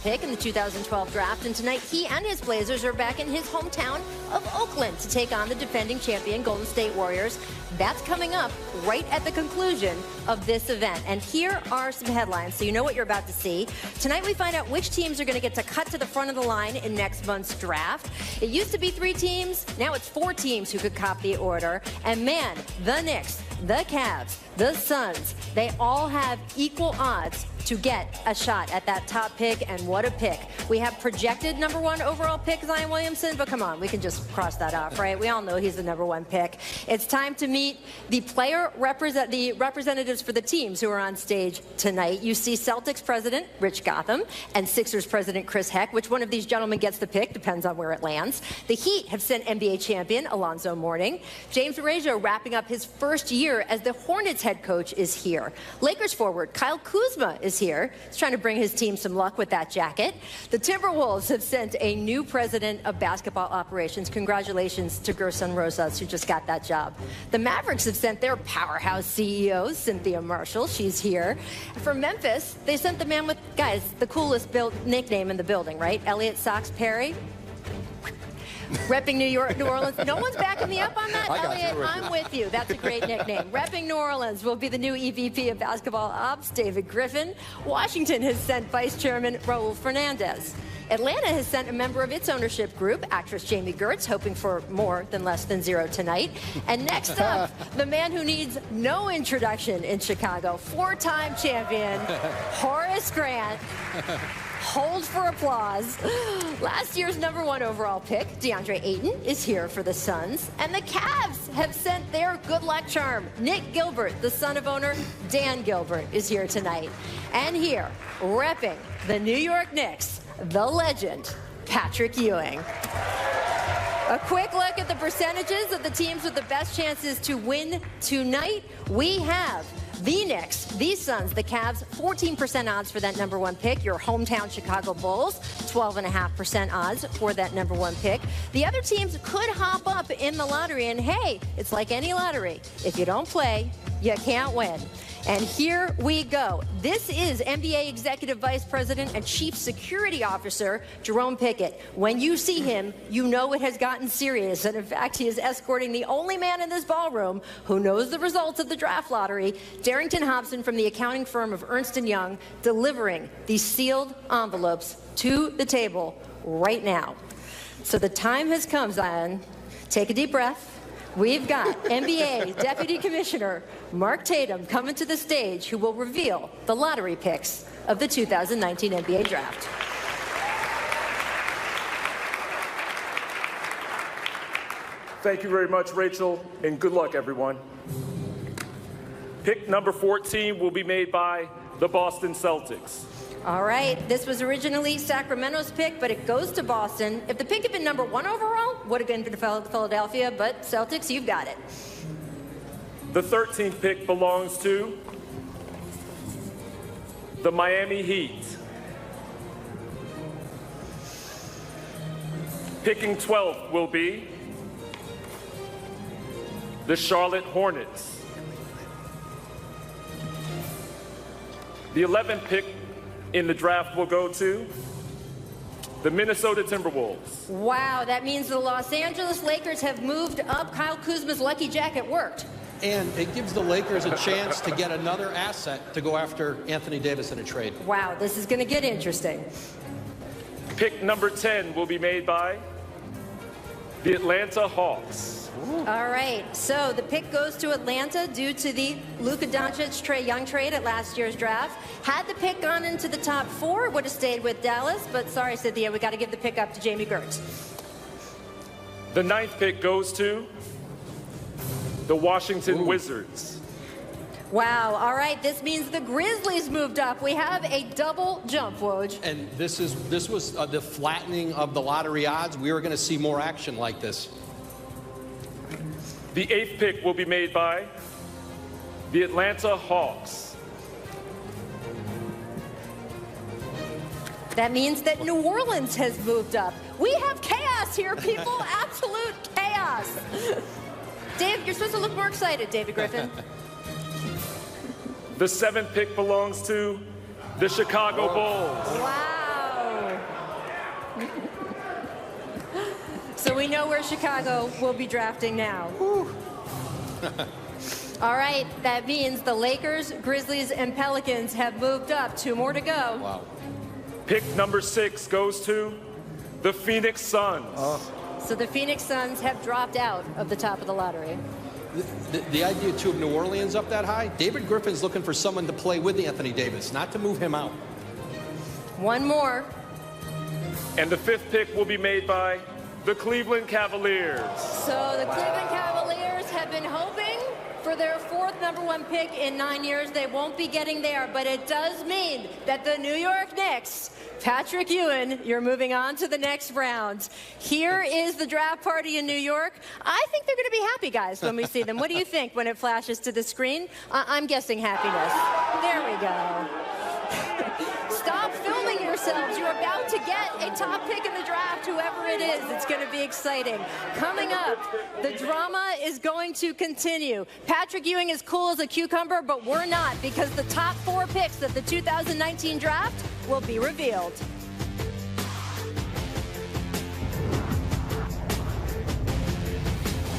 pick in the 2012 draft, and tonight he and his Blazers are back in his hometown of Oakland to take on the defending champion Golden State Warriors. That's coming up right at the conclusion of this event. And here are some headlines so you know what you're about to see. Tonight we find out which teams are going to get to cut to the front of the line in next month's draft. It used to be 3 teams, now it's 4 teams who could cop the order. And man, the Knicks, the Cavs, the Suns, they all have equal odds to get a shot at that top pick, and what a pick. We have projected #1 overall pick Zion Williamson, but come on, we can just cross that off, right? We all know he's the #1 pick. It's time to meet the representatives for the teams who are on stage tonight. You see Celtics president Rich Gotham and Sixers president Chris Heck. Which one of these gentlemen gets the pick depends on where it lands. The Heat have sent NBA champion Alonzo Mourning. James Araujo, wrapping up his first year as the Hornets head coach, is here. Lakers forward Kyle Kuzma is here. He's trying to bring his team some luck with that jacket. The Timberwolves have sent a new president of basketball operations. Congratulations to Gerson Rosas, who just got that job. The Mavericks have sent their powerhouse CEO, Cynthia Marshall. She's here. For Memphis, they sent the man with, guys, the coolest nickname in the building, right? Elliott Sox Perry. Repping New Orleans. No one's backing me up on that, Elliot. I'm with you. That's a great nickname. Repping New Orleans will be the new EVP of basketball ops, David Griffin. Washington has sent Vice Chairman Raul Fernandez. Atlanta has sent a member of its ownership group, actress Jamie Gertz, hoping for more than less than 0 tonight. And next up, the man who needs no introduction in Chicago, 4-time champion, Horace Grant. Hold for applause. Last year's #1 overall pick, DeAndre Ayton, is here for the Suns. And the Cavs have sent their good luck charm. Nick Gilbert, the son of owner Dan Gilbert, is here tonight. And here, repping the New York Knicks, the legend, Patrick Ewing. A quick look at the percentages of the teams with the best chances to win tonight. We have the Knicks, the Suns, the Cavs, 14% odds for that #1 pick. Your hometown Chicago Bulls, 12.5% odds for that #1 pick. The other teams could hop up in the lottery, and hey, it's like any lottery. If you don't play, you can't win. And here we go. This is NBA Executive Vice President and Chief Security Officer Jerome Pickett. When you see him, you know it has gotten serious. And in fact, he is escorting the only man in this ballroom who knows the results of the draft lottery, Darrington Hobson from the accounting firm of Ernst & Young, delivering these sealed envelopes to the table right now. So the time has come, Zion. Take a deep breath. We've got NBA Deputy Commissioner Mark Tatum coming to the stage, who will reveal the lottery picks of the 2019 NBA Draft. Thank you very much, Rachel, and good luck, everyone. Pick number 14 will be made by the Boston Celtics. All right, this was originally Sacramento's pick, but it goes to Boston. If the pick had been #1 overall, would have been to Philadelphia, but Celtics, you've got it. The 13th pick belongs to the Miami Heat. Picking 12 will be the Charlotte Hornets. The 11th pick in the draft will go to the Minnesota Timberwolves. Wow, that means the Los Angeles Lakers have moved up. Kyle Kuzma's lucky jacket worked. And it gives the Lakers a chance to get another asset to go after Anthony Davis in a trade. Wow, this is going to get interesting. Pick number 10 will be made by the Atlanta Hawks. All right, so the pick goes to Atlanta due to the Luka Doncic Trae Young trade at last year's draft. Had the pick gone into the top 4, it would have stayed with Dallas, but sorry, Cynthia, we got to give the pick up to Jamie Gertz. The 9th pick goes to the Washington Wizards. Wow, all right, this means the Grizzlies moved up. We have a double jump, Woj. And this was the flattening of the lottery odds. We were going to see more action like this. The 8th pick will be made by the Atlanta Hawks. That means that New Orleans has moved up. We have chaos here, people. Absolute chaos. Dave, you're supposed to look more excited, David Griffin. The 7th pick belongs to the Chicago Bulls. Wow. So we know where Chicago will be drafting now. All right, that means the Lakers, Grizzlies, and Pelicans have moved up. 2 more to go. Wow. Pick number 6 goes to the Phoenix Suns. So the Phoenix Suns have dropped out of the top of the lottery. The idea, too, of New Orleans up that high, David Griffin's looking for someone to play with Anthony Davis, not to move him out. 1 more. And the 5th pick will be made by the Cleveland Cavaliers. So the Cleveland Cavaliers have been hoping for their 4th #1 pick in 9 years. They won't be getting there, but it does mean that the New York Knicks, Patrick Ewing, you're moving on to the next round. Here is the draft party in New York. I think they're going to be happy, guys, when we see them. What do you think when it flashes to the screen? I'm guessing happiness. There we go. Stop filming yourselves. You're about to get a top pick in the draft, whoever it is. It's going to be exciting. Coming up, the drama is going to continue. Patrick Ewing is cool as a cucumber, but we're not, because the top 4 picks of the 2019 draft will be revealed.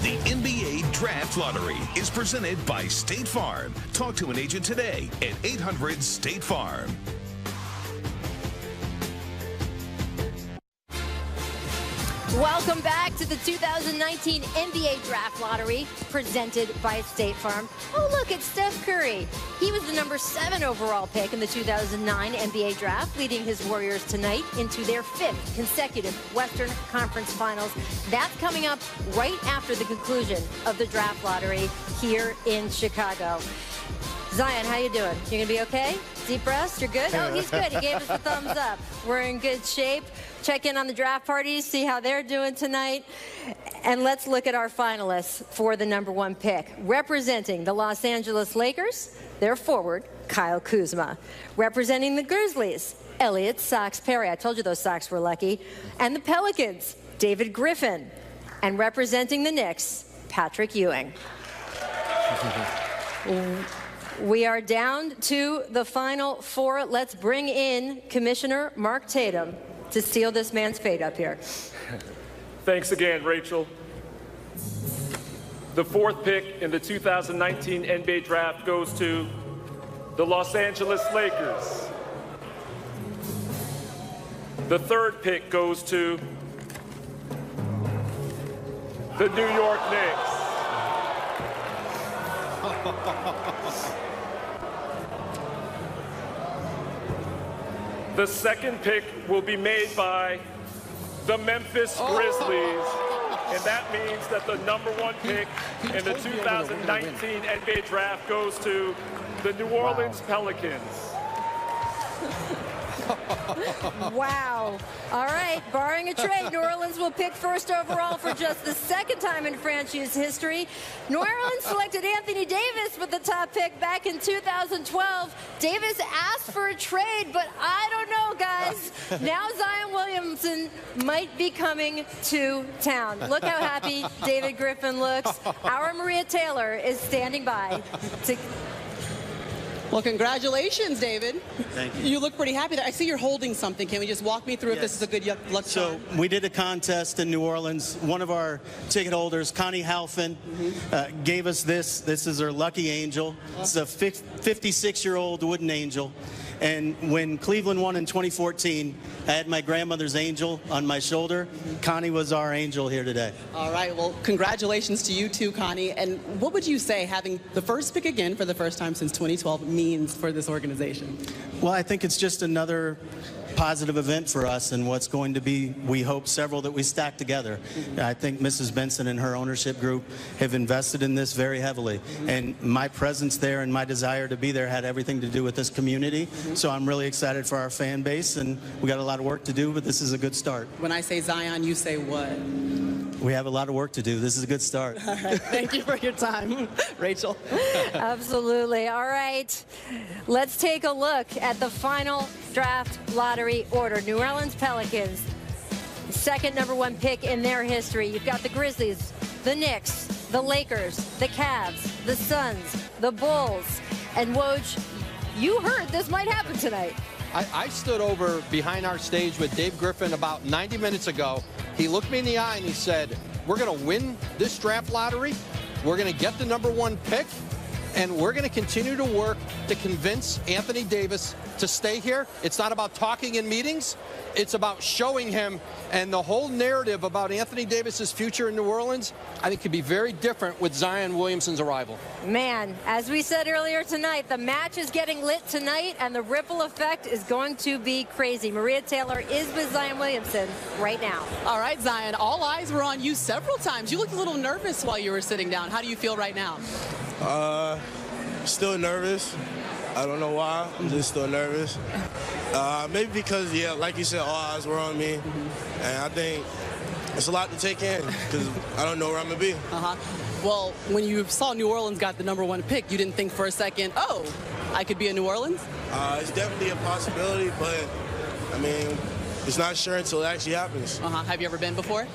The NBA Draft Lottery is presented by State Farm. Talk to an agent today at 800-STATE-FARM. Welcome back to the 2019 NBA Draft Lottery, presented by State Farm. Oh, look, it's Steph Curry. He was the number 7 overall pick in the 2009 NBA Draft, leading his Warriors tonight into their 5th consecutive Western Conference Finals. That's coming up right after the conclusion of the Draft Lottery here in Chicago. Zion, how you doing? You gonna be okay? Deep breaths, you're good? Oh, he's good. He gave us the thumbs up. We're in good shape. Check in on the draft parties, see how they're doing tonight. And let's look at our finalists for the #1 pick. Representing the Los Angeles Lakers, their forward, Kyle Kuzma. Representing the Grizzlies, Elliott Sox Perry. I told you those Sox were lucky. And the Pelicans, David Griffin. And representing the Knicks, Patrick Ewing. We are down to the final 4. Let's bring in Commissioner Mark Tatum to seal this man's fate up here. Thanks again, Rachel. The 4th pick in the 2019 NBA Draft goes to the Los Angeles Lakers. The 3rd pick goes to the New York Knicks. The 2nd pick will be made by the Memphis Grizzlies, and that means that the #1 pick in the 2019 NBA Draft goes to the New Orleans Pelicans. Wow. All right, barring a trade, New Orleans will pick 1st overall for just the 2nd time in franchise history. New Orleans selected Anthony Davis with the top pick back in 2012. Davis asked for a trade, but I don't know, guys. Now Zion Williamson might be coming to town. Look how happy David Griffin looks. Our Maria Taylor is standing by to... Well, congratulations, David. Thank you. You look pretty happy there. I see you're holding something. Can we just walk me through if this is a good luck So charm? we did a contest in New Orleans. One of our ticket holders, Connie Halfin, gave us this. This is her lucky angel. It's a 56-year-old wooden angel. And when Cleveland won in 2014, I had my grandmother's angel on my shoulder. Connie was our angel here today. All right. Well, congratulations to you too, Connie. And what would you say having the first pick again for the first time since 2012 means for this organization? Well, I think it's just another positive event for us and what's going to be, we hope, several that we stack together. I think Mrs. Benson and her ownership group have invested in this very heavily. And my presence there and my desire to be there had everything to do with this community. So I'm really excited for our fan base, and we got a lot of work to do, but this is a good start. When I say Zion, you say what? We have a lot of work to do. This is a good start. All right. Thank you for your time, Rachel. Absolutely. All right. Let's take a look at the final draft lottery order. New Orleans Pelicans, 2nd #1 pick in their history. You've got the Grizzlies, the Knicks, the Lakers, the Cavs, the Suns, the Bulls. And Woj, you heard this might happen tonight. I stood over behind our stage with Dave Griffin about 90 minutes ago. He looked me in the eye and he said, we're going to win this draft lottery. We're going to get the #1 pick. And we're going to continue to work to convince Anthony Davis to stay here. It's not about talking in meetings. It's about showing him. And the whole narrative about Anthony Davis's future in New Orleans, I think, could be very different with Zion Williamson's arrival. Man, as we said earlier tonight, the match is getting lit tonight, and the ripple effect is going to be crazy. Maria Taylor is with Zion Williamson right now. All right, Zion, all eyes were on you several times. You looked a little nervous while you were sitting down. How do you feel right now? Still nervous. I don't know why. I'm just still nervous. Maybe because, yeah, like you said, all eyes were on me. And I think it's a lot to take in because I don't know where I'm going to be. Well, when you saw New Orleans got the #1 pick, you didn't think for a second, oh, I could be in New Orleans? It's definitely a possibility, but, I mean, it's not sure until it actually happens. Have you ever been before?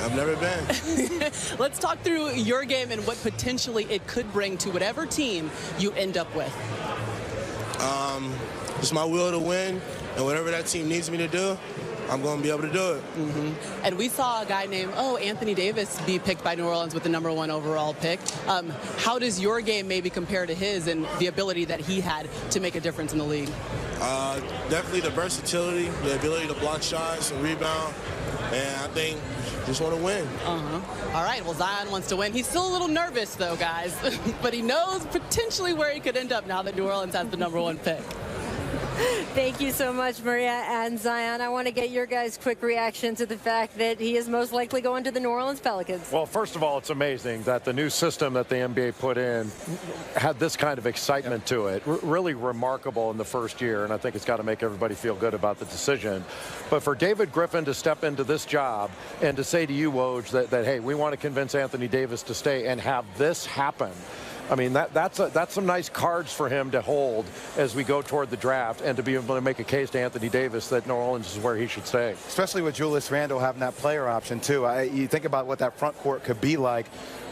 I've never been. Let's talk through your game and what potentially it could bring to whatever team you end up with. It's my will to win, and whatever that team needs me to do, I'm going to be able to do it. And we saw a guy named, Anthony Davis be picked by New Orleans with the #1 overall pick. How does your game maybe compare to his and the ability that he had to make a difference in the league? Definitely the versatility, the ability to block shots and rebound, and I think just want to win. All right, well, Zion wants to win. He's still a little nervous, though, guys, but he knows potentially where he could end up now that New Orleans has the #1 pick. Thank you so much, Maria and Zion. I want to get your guys' quick reaction to the fact that he is most likely going to the New Orleans Pelicans. Well, first of all, it's amazing that the new system that the NBA put in had this kind of excitement to it. Really remarkable in the first year, and I think it's got to make everybody feel good about the decision. But for David Griffin to step into this job and to say to you, Woj, that hey, we want to convince Anthony Davis to stay and have this happen, I mean, that's some nice cards for him to hold as we go toward the draft and to be able to make a case to Anthony Davis that New Orleans is where he should stay. Especially with Julius Randle having that player option, too. You think about what that front court could be like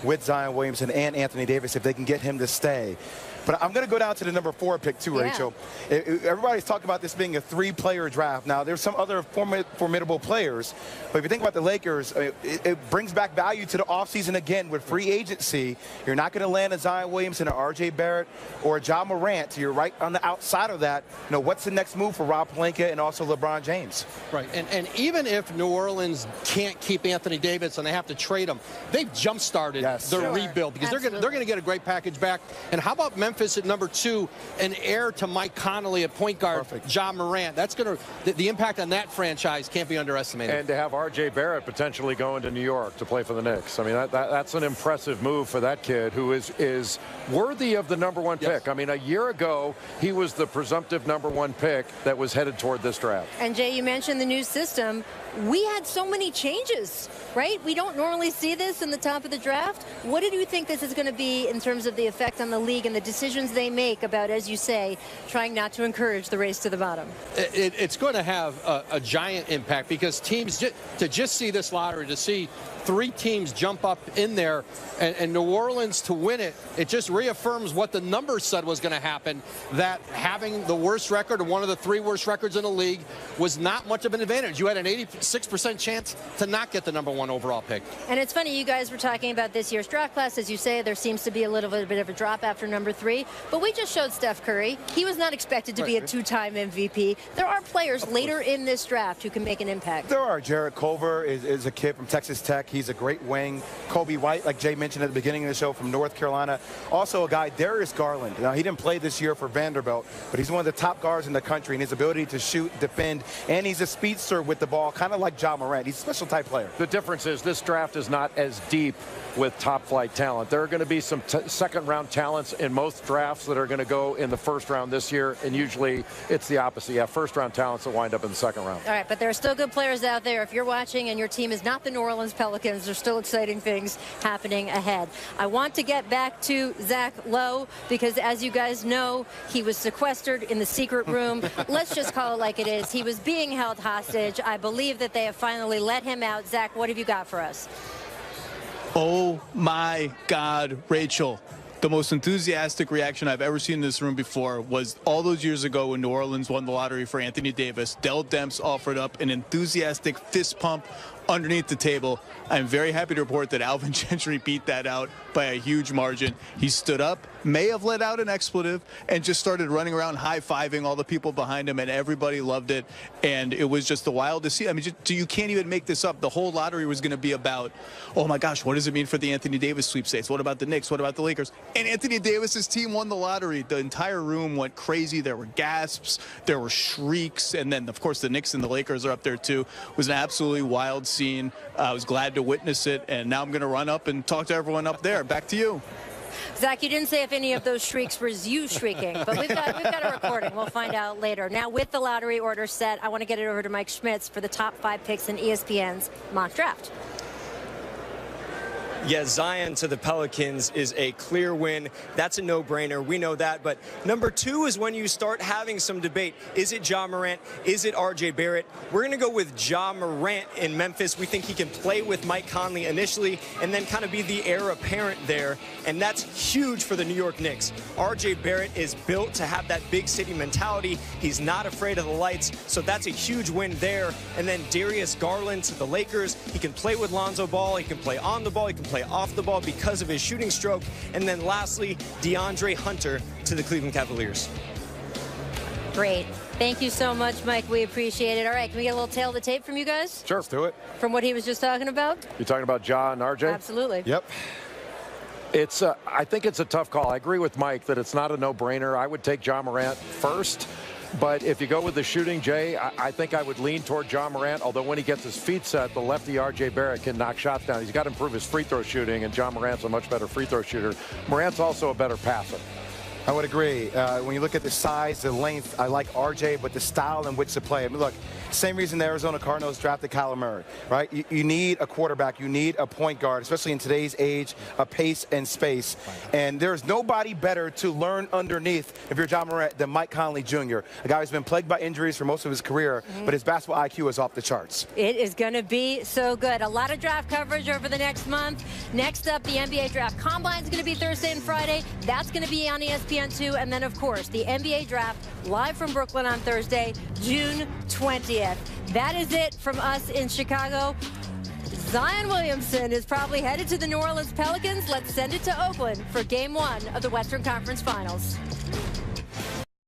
with Zion Williamson and Anthony Davis if they can get him to stay. But I'm going to go down to the #4 pick, too, Rachel. Everybody's talking about this being a 3-player draft. Now, there's some other formidable players. But if you think about the Lakers, it brings back value to the offseason again with free agency. You're not going to land a Zion Williamson or R.J. Barrett or a Ja Morant. You're right on the outside of that. You know, what's the next move for Rob Pelinka and also LeBron James? Right. And even if New Orleans can't keep Anthony Davis and they have to trade him, they've jump-started their rebuild because they're going to get a great package back. And how about Memphis at #2, an heir to Mike Conley at point guard, Ja Morant? That's going to the impact on that franchise can't be underestimated. And to have R.J. Barrett potentially going to New York to play for the Knicks. I mean, that's an impressive move for that kid who is worthy of the #1 pick. I mean, a year ago, he was the presumptive #1 pick that was headed toward this draft. And, Jay, you mentioned the new system. We had so many changes, right? We don't normally see this in the top of the draft. What do you think this is going to be in terms of the effect on the league and the decisions they make about, as you say, trying not to encourage the race to the bottom? It's going to have a giant impact because teams, to just see this lottery, to see 3 teams jump up in there and New Orleans to win it, it just reaffirms what the numbers said was going to happen, that having the worst record or one of the 3 worst records in the league was not much of an advantage. You had an 86% chance to not get the #1 overall pick. And it's funny, you guys were talking about this year's draft class. As you say, there seems to be a little bit of a drop after #3. But we just showed Steph Curry. He was not expected to be a 2-time MVP. There are players later in this draft who can make an impact. There are. Jared Culver is a kid from Texas Tech. He's a great wing. Kobe White, like Jay mentioned at the beginning of the show, from North Carolina. Also a guy, Darius Garland. Now, he didn't play this year for Vanderbilt, but he's one of the top guards in the country, and his ability to shoot, defend, and he's a speedster with the ball, kind of like Ja Morant. He's a special type player. The difference is this draft is not as deep with top-flight talent. There are going to be some second-round talents in most drafts that are going to go in the first round this year, and usually it's the opposite. You have first-round talents that wind up in the second round. All right, but there are still good players out there. If you're watching and your team is not the New Orleans Pelicans, there's still exciting things happening ahead. I want to get back to Zach Lowe because, as you guys know, he was sequestered in the secret room. Let's just call it like it is. He was being held hostage. I believe that they have finally let him out. Zach, what have you got for us? Oh, my God, Rachel. the most enthusiastic reaction I've ever seen in this room before was all those years ago when New Orleans won the lottery for Anthony Davis. Dell Demps offered up an enthusiastic fist pump underneath the table. I'm very happy to report that Alvin Gentry beat that out by a huge margin. He stood up, may have let out an expletive, and just started running around high-fiving all the people behind him, and everybody loved it. And it was just the wild to see. I mean, you can't even make this up. The whole lottery was going to be about, oh my gosh, what does it mean for the Anthony Davis sweepstakes? What about the Knicks? What about the Lakers? And Anthony Davis's team won the lottery. The entire room went crazy. There were gasps, there were shrieks, and then, of course, the Knicks and the Lakers are up there too. It was an absolutely wild scene. I was glad to witness it, and now I'm going to run up and talk to everyone up there. Back to you. Zach, you didn't say if any of those shrieks was you shrieking, but we've got a recording. We'll find out later. Now, with the lottery order set, I want to get it over to Mike Schmitz for the top 5 picks in ESPN's mock draft. Yeah, Zion to the Pelicans is a clear win. That's a no-brainer. We know that. But number 2 is when you start having some debate. Is it Ja Morant? Is it R.J. Barrett? We're going to go with Ja Morant in Memphis. We think he can play with Mike Conley initially and then kind of be the heir apparent there. And that's huge for the New York Knicks. R.J. Barrett is built to have that big city mentality. He's not afraid of the lights. So that's a huge win there. And then Darius Garland to the Lakers. He can play with Lonzo Ball. He can play on the ball. He can play off the ball because of his shooting stroke. And then lastly, DeAndre Hunter to the Cleveland Cavaliers. Great. Thank you so much, Mike. We appreciate it. All right, can we get a little tail of the tape from you guys? Sure, let's do it. From what he was just talking about? You talking about Ja and RJ? Absolutely. Yep. It's I think it's a tough call. I agree with Mike that it's not a no-brainer. I would take Ja Morant first. But if you go with the shooting, Jay, I think I would lean toward Ja Morant, although when he gets his feet set, the lefty R.J. Barrett can knock shots down. He's got to improve his free throw shooting, and Ja Morant's a much better free throw shooter. Morant's also a better passer. I would agree. When you look at the size, the length, I like RJ, but the style in which to play. I mean, look, same reason the Arizona Cardinals drafted Kyler Murray, right? You need a quarterback. You need a point guard, especially in today's age, a pace and space. And there's nobody better to learn underneath, if you're Ja Morant, than Mike Conley Jr., a guy who's been plagued by injuries for most of his career, but his basketball IQ is off the charts. It is going to be so good. A lot of draft coverage over the next month. Next up, the NBA Draft Combine is going to be Thursday and Friday. That's going to be on ESPN2. And then, of course, the NBA Draft live from Brooklyn on Thursday, June 20th. That is it from us in Chicago. Zion Williamson is probably headed to the New Orleans Pelicans. Let's send it to Oakland for Game 1 of the Western Conference Finals.